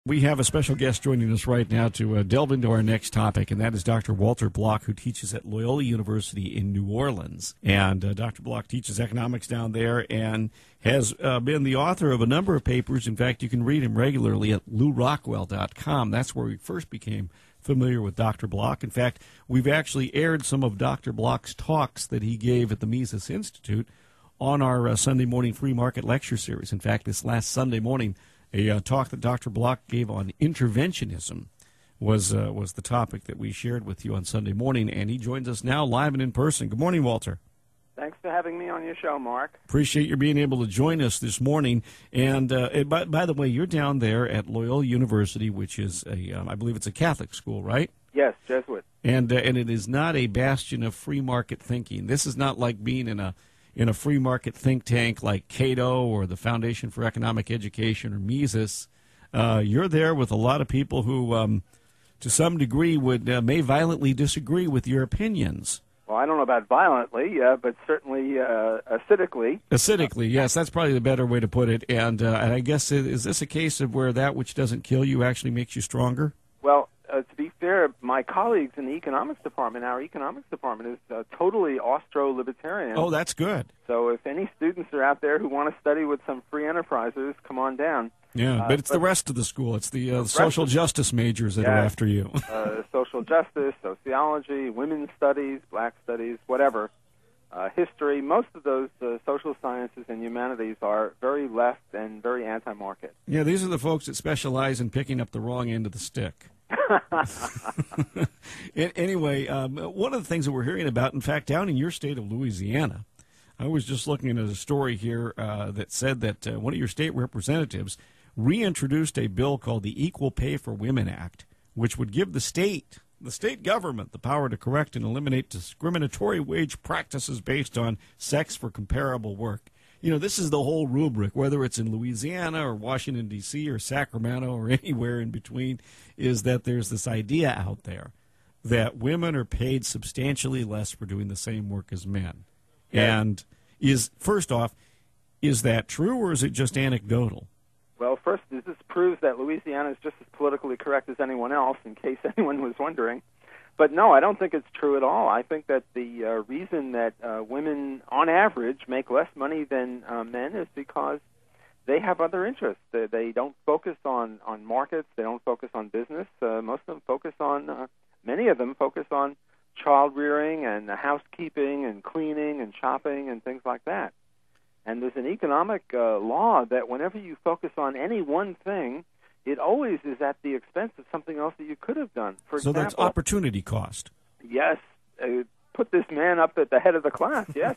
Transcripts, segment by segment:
We have a special guest joining us right now to delve into our next topic, and that is Dr. Walter Block, who teaches at Loyola University in New Orleans. And Dr. Block teaches economics down there and has been the author of a number of papers. In fact, you can read him regularly at LouRockwell.com. That's where we first became familiar with Dr. Block. In fact, we've actually aired some of Dr. Block's talks that he gave at the Mises Institute on our Sunday morning free market lecture series. In fact, this last Sunday morning, a talk that Dr. Block gave on interventionism was the topic that we shared with you on Sunday morning, and he joins us now live and in person. Good morning, Walter. Thanks for having me on your show, Mark. Appreciate your being able to join us this morning. And by the way, you're down there at Loyola University, which is I believe it's a Catholic school, right? Yes, Jesuit. And it is not a bastion of free market thinking. This is not like being in a free market think tank like Cato or the Foundation for Economic Education or Mises. You're there with a lot of people who, to some degree, may violently disagree with your opinions. Well, I don't know about violently, but certainly acidically. Acidically, yes, that's probably the better way to put it. And I guess, is this a case of where that which doesn't kill you actually makes you stronger? Well, to be fair, my colleagues in the economics department, our economics department is totally Austro-libertarian. Oh, that's good. So if any students are out there who want to study with some free enterprises, come on down. Yeah, but it's the rest of the school. It's the social justice majors that are after you. Social justice, sociology, women's studies, black studies, whatever. History, most of those social sciences and humanities are very left and very anti-market. Yeah, these are the folks that specialize in picking up the wrong end of the stick. Anyway, one of the things that we're hearing about, in fact, down in your state of Louisiana, I was just looking at a story here that said that one of your state representatives reintroduced a bill called the Equal Pay for Women Act, which would give the state government, the power to correct and eliminate discriminatory wage practices based on sex for comparable work. You know, this is the whole rubric, whether it's in Louisiana or Washington, D.C. or Sacramento or anywhere in between, is that there's this idea out there that women are paid substantially less for doing the same work as men. Yeah. And first off, is that true or is it just anecdotal? Well, first, this proves that Louisiana is just as politically correct as anyone else, in case anyone was wondering. But no, I don't think it's true at all. I think that the reason that women, on average, make less money than men is because they have other interests. They don't focus on markets. They don't focus on business. Most of them focus on, many of them focus on child rearing and housekeeping and cleaning and shopping and things like that. And there's an economic law that whenever you focus on any one thing, it always is at the expense of something else that you could have done. For example, that's opportunity cost. Yes. Put this man up at the head of the class, yes.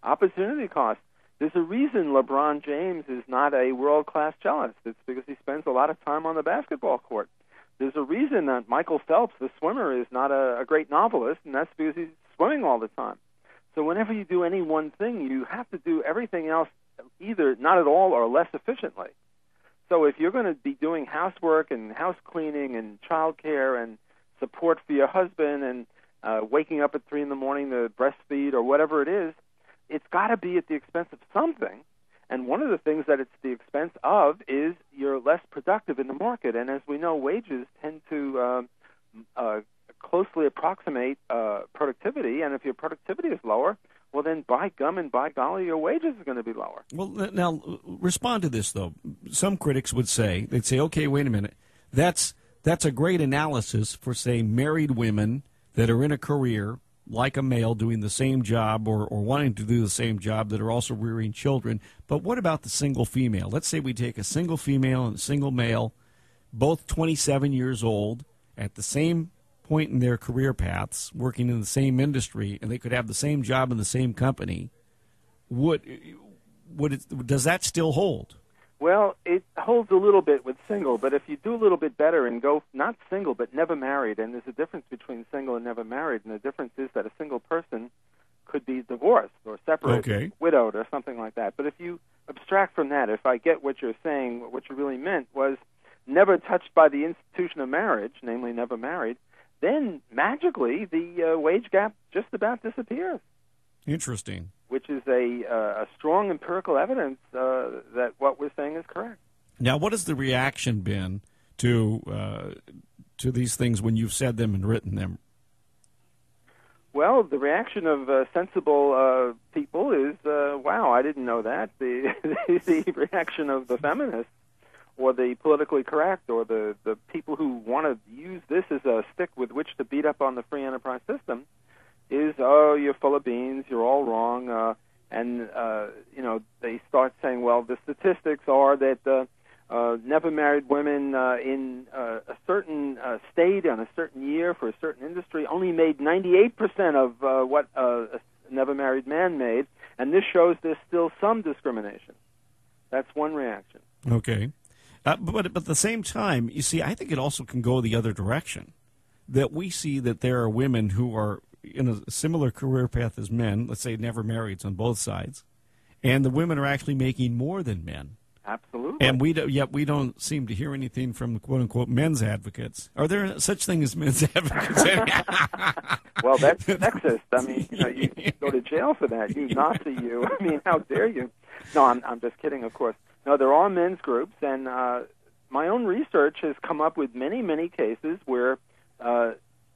Opportunity cost. There's a reason LeBron James is not a world-class cellist. It's because he spends a lot of time on the basketball court. There's a reason that Michael Phelps, the swimmer, is not a great novelist, and that's because he's swimming all the time. So whenever you do any one thing, you have to do everything else either not at all or less efficiently. So if you're going to be doing housework and house cleaning and child care and support for your husband and waking up at 3 in the morning to breastfeed or whatever it is, it's got to be at the expense of something. And one of the things that it's the expense of is you're less productive in the market. And as we know, wages tend to closely approximate productivity, and if your productivity is lower, well, then by gum and by golly, your wages are going to be lower. Well, now, respond to this, though. Some critics would say, they'd say, okay, wait a minute, that's a great analysis for, say, married women that are in a career like a male doing the same job or wanting to do the same job that are also rearing children. But what about the single female? Let's say we take a single female and a single male, both 27 years old, at the same point in their career paths, working in the same industry, and they could have the same job in the same company. Does that still hold? Well, it holds a little bit with single, but if you do a little bit better and go not single but never married, and there's a difference between single and never married, and the difference is that a single person could be divorced or separated, widowed or something like that. But if you abstract from that, if I get what you're saying, what you really meant was never touched by the institution of marriage, namely never married, then magically the wage gap just about disappears. Interesting. Which is a strong empirical evidence that what we're saying is correct. Now, what has the reaction been to these things when you've said them and written them? Well, the reaction of sensible people is, wow, I didn't know that. The reaction of the feminists or the politically correct or the people who want to use this as a stick with which to beat up on the free enterprise system is, oh, you're full of beans, you're all wrong. And they start saying, well, the statistics are that never married women in a certain state on a certain year for a certain industry only made 98% of what a never married man made, and this shows there's still some discrimination. That's one reaction. Okay. But at the same time, you see, I think it also can go the other direction, that we see that there are women who are in a similar career path as men, let's say never marrieds on both sides, and the women are actually making more than men. Absolutely. And yet we don't seem to hear anything from the quote-unquote men's advocates. Are there such thing as men's advocates? Well, that's sexist. I mean, you go to jail for that. You Nazi, you. I mean, how dare you? No, I'm just kidding, of course. No, there are men's groups, and my own research has come up with many, many cases where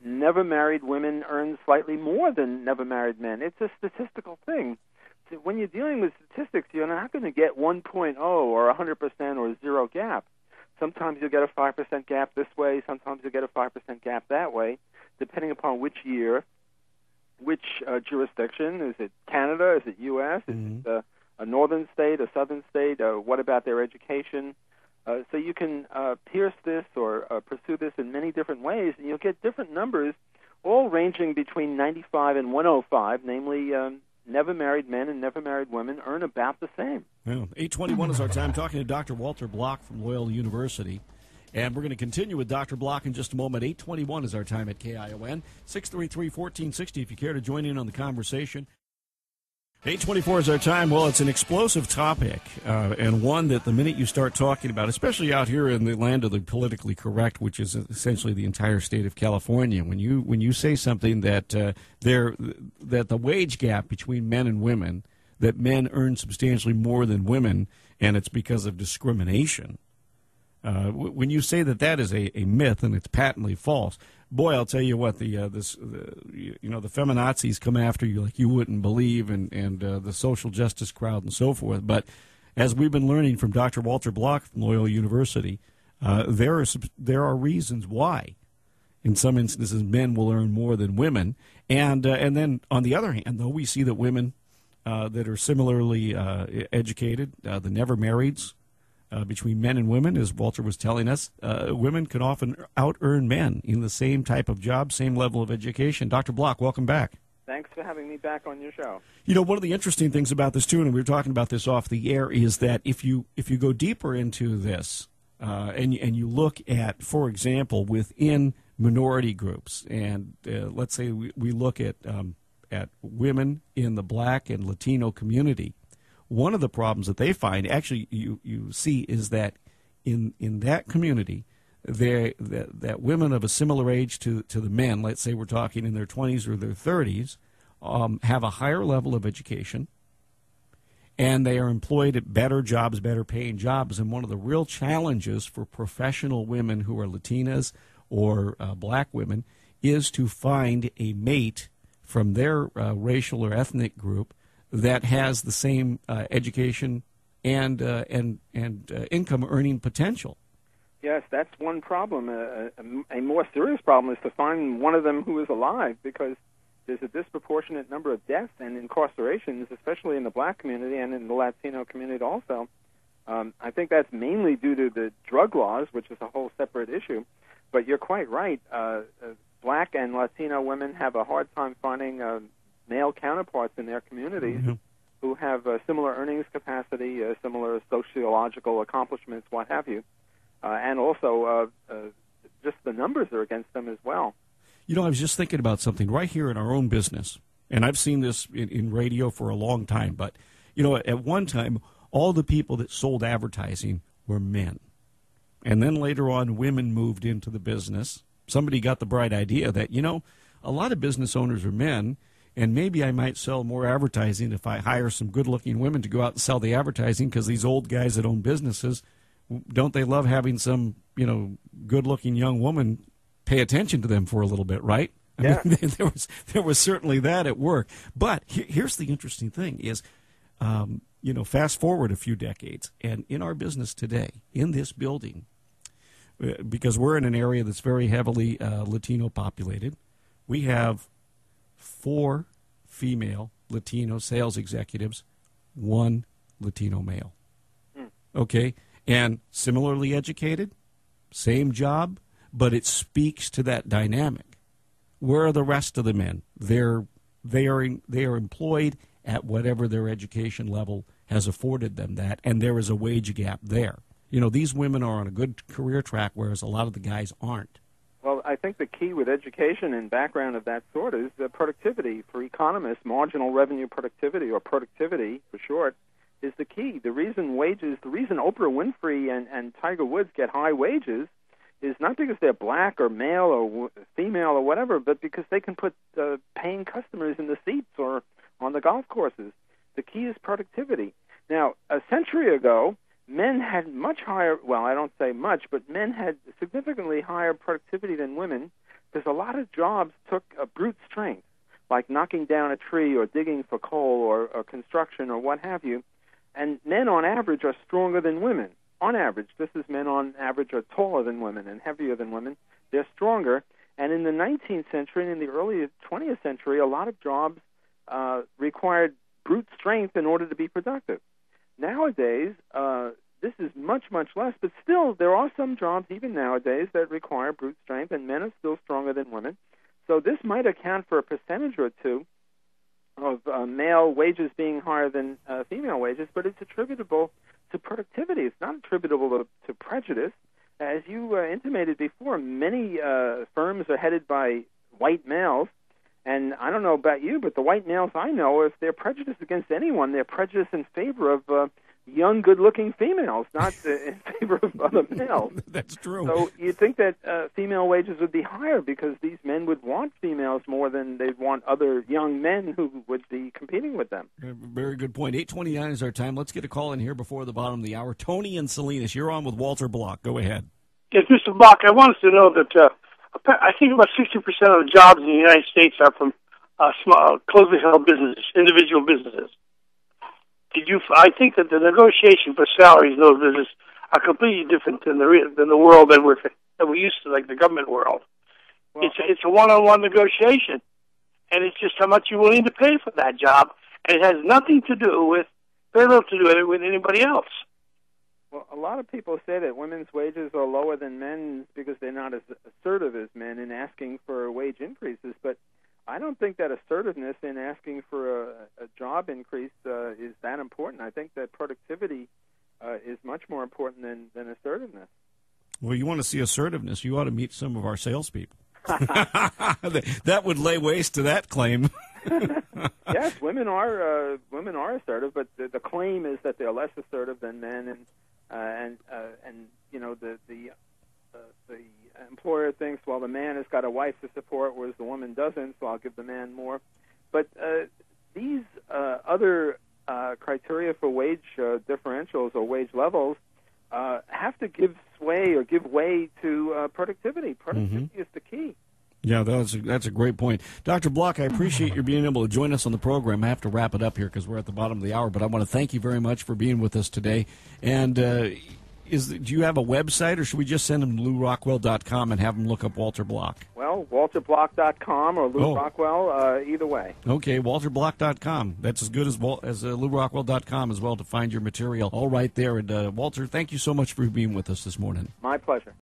never married women earn slightly more than never married men. It's a statistical thing. When you're dealing with statistics, you're not going to get 1.0 or 100% or zero gap. Sometimes you'll get a 5% gap this way. Sometimes you'll get a 5% gap that way, depending upon which year, which jurisdiction. Is it Canada? Is it U.S.? Mm-hmm. Is it a northern state, a southern state? What about their education? So you can pierce this or pursue this in many different ways, and you'll get different numbers, all ranging between 95 and 105, namely never married men and never married women earn about the same. Well, 8:21 is our time, talking to Dr. Walter Block from Loyola University. And we're going to continue with Dr. Block in just a moment. 8:21 is our time at KION. 633-1460 if you care to join in on the conversation. 8:24 is our time. Well, it's an explosive topic, and one that the minute you start talking about, especially out here in the land of the politically correct, which is essentially the entire state of California, when you say something that that the wage gap between men and women, that men earn substantially more than women, and it's because of discrimination. When you say that is a myth and it's patently false, boy, I'll tell you what, the feminazis come after you like you wouldn't believe, and the social justice crowd and so forth. But as we've been learning from Dr. Walter Block from Loyola University, there are reasons why, in some instances, men will earn more than women, and then on the other hand, though, we see that women that are similarly educated, the never marrieds. Between men and women, as Walter was telling us, women can often out-earn men in the same type of job, same level of education. Dr. Block, welcome back. Thanks for having me back on your show. You know, one of the interesting things about this, too, and we were talking about this off the air, is that if you go deeper into this and you look at, for example, within minority groups, and let's say we look at women in the Black and Latino community, one of the problems that they find, actually, you see, is that in that community, that women of a similar age to the men, let's say we're talking in their 20s or their 30s, have a higher level of education, and they are employed at better jobs, better paying jobs. And one of the real challenges for professional women who are Latinas or Black women is to find a mate from their racial or ethnic group that has the same education and income earning potential. Yes, that's one problem. A more serious problem is to find one of them who is alive, because there's a disproportionate number of deaths and incarcerations, especially in the Black community and in the Latino community also. I think that's mainly due to the drug laws, which is a whole separate issue. But you're quite right. Black and Latino women have a hard time finding male counterparts in their communities who have similar earnings capacity, similar sociological accomplishments, what have you, and also just the numbers are against them as well. You know, I was just thinking about something right here in our own business, and I've seen this in radio for a long time, but, you know, at one time, all the people that sold advertising were men. And then later on, women moved into the business. Somebody got the bright idea that, you know, a lot of business owners are men, and maybe I might sell more advertising if I hire some good-looking women to go out and sell the advertising, because these old guys that own businesses, don't they love having some, good-looking young woman pay attention to them for a little bit, right? Yeah. I mean, there was certainly that at work. But here's the interesting thing is, fast forward a few decades, and in our business today, in this building, because we're in an area that's very heavily Latino populated, we have 4 female Latino sales executives, 1 Latino male. Okay? And similarly educated, same job, but it speaks to that dynamic. Where are the rest of the men? They are employed at whatever their education level has afforded them that, and there is a wage gap there. These women are on a good career track, whereas a lot of the guys aren't. Well, I think the key with education and background of that sort is productivity. For economists, marginal revenue productivity, or productivity for short, is the key. The reason Oprah Winfrey and Tiger Woods get high wages is not because they're black or male or female or whatever, but because they can put paying customers in the seats or on the golf courses. The key is productivity. Now, a century ago, men had much higher, well, I don't say much, but men had significantly higher productivity than women because a lot of jobs took a brute strength, like knocking down a tree or digging for coal or construction or what have you. And men, on average, are stronger than women. On average, just as men on average are taller than women and heavier than women, they're stronger. And in the 19th century and in the early 20th century, a lot of jobs required brute strength in order to be productive. Nowadays, this is much, much less, but still there are some jobs even nowadays that require brute strength, and men are still stronger than women. So this might account for a percentage or two of male wages being higher than female wages, but it's attributable to productivity. It's not attributable to prejudice. As you intimated before, many firms are headed by white males, and I don't know about you, but the white males I know, if they're prejudiced against anyone, they're prejudiced in favor of young, good-looking females, not in favor of other males. That's true. So you'd think that female wages would be higher because these men would want females more than they'd want other young men who would be competing with them. Very good point. 8:29 is our time. Let's get a call in here before the bottom of the hour. Tony and Salinas, you're on with Walter Block. Go ahead. Yes, Mr. Block, I wanted to know that I think about 60% of the jobs in the United States are from small, closely held businesses, individual businesses. I think that the negotiation for salaries in those businesses are completely different than the world that we're used to, like the government world. Well, it's a one-on-one negotiation, and it's just how much you're willing to pay for that job, and it has nothing to do with, very little to do with anybody else. Well, a lot of people say that women's wages are lower than men's because they're not as assertive as men in asking for wage increases, but I don't think that assertiveness in asking for a job increase is that important. I think that productivity is much more important than assertiveness. Well, you want to see assertiveness, you ought to meet some of our salespeople. That would lay waste to that claim. Yes, women are assertive, but the claim is that they're less assertive than men, and the employer thinks, well, the man has got a wife to support, whereas the woman doesn't, so I'll give the man more. But these other criteria for wage differentials or wage levels have to give way to productivity. Productivity is the key. Yeah, that's a great point. Dr. Block, I appreciate your being able to join us on the program. I have to wrap it up here because we're at the bottom of the hour, but I want to thank you very much for being with us today. And do you have a website, or should we just send them to LouRockwell.com and have them look up Walter Block? Well, WalterBlock.com or Lou Rockwell, either way. Okay, WalterBlock.com. That's as good as LouRockwell.com as well to find your material all right there. And Walter, thank you so much for being with us this morning. My pleasure.